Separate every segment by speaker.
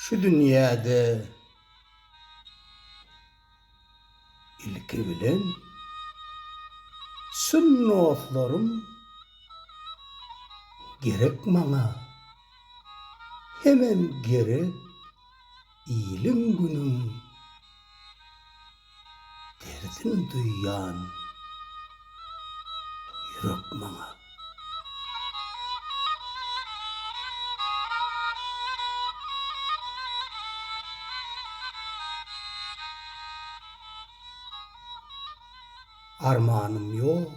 Speaker 1: Şu dünyada ilki bilen sünnetlerim gerek bana, hemen gerek iyiliğin günün derdin duyan yürek bana. Armanım yok,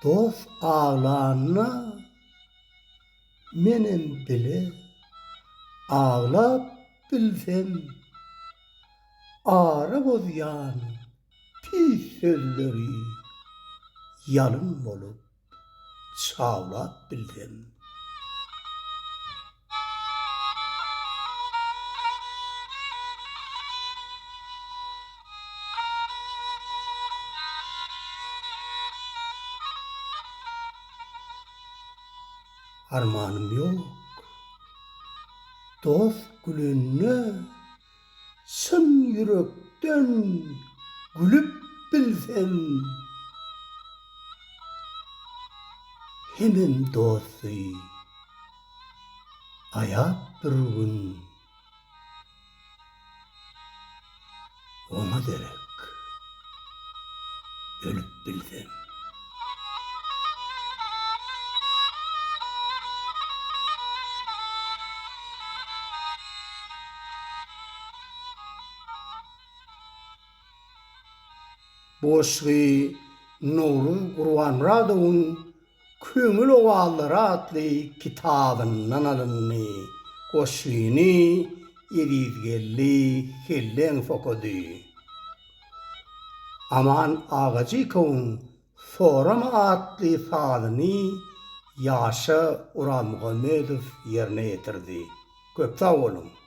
Speaker 1: dost ağlarına menem bile ağlap bilsem, ağrı bozyan pis sözleri yalın bolup çağlap bilsem. Armanım yok, dost gülünne sın yürekten gülüp bilsem, hemen dostu ayap bir gün ona derek ölüp bilsem. Boşgi Nurul Kur'an Radov'un Köngül Ovalları adlı kitabından alınny goşgyny 750 hellen fokudy. Aman Ağacıkov'un Sorama adlı salyny Yaşa Ural Muhammedov yerine getirdi. Köp sağ olun.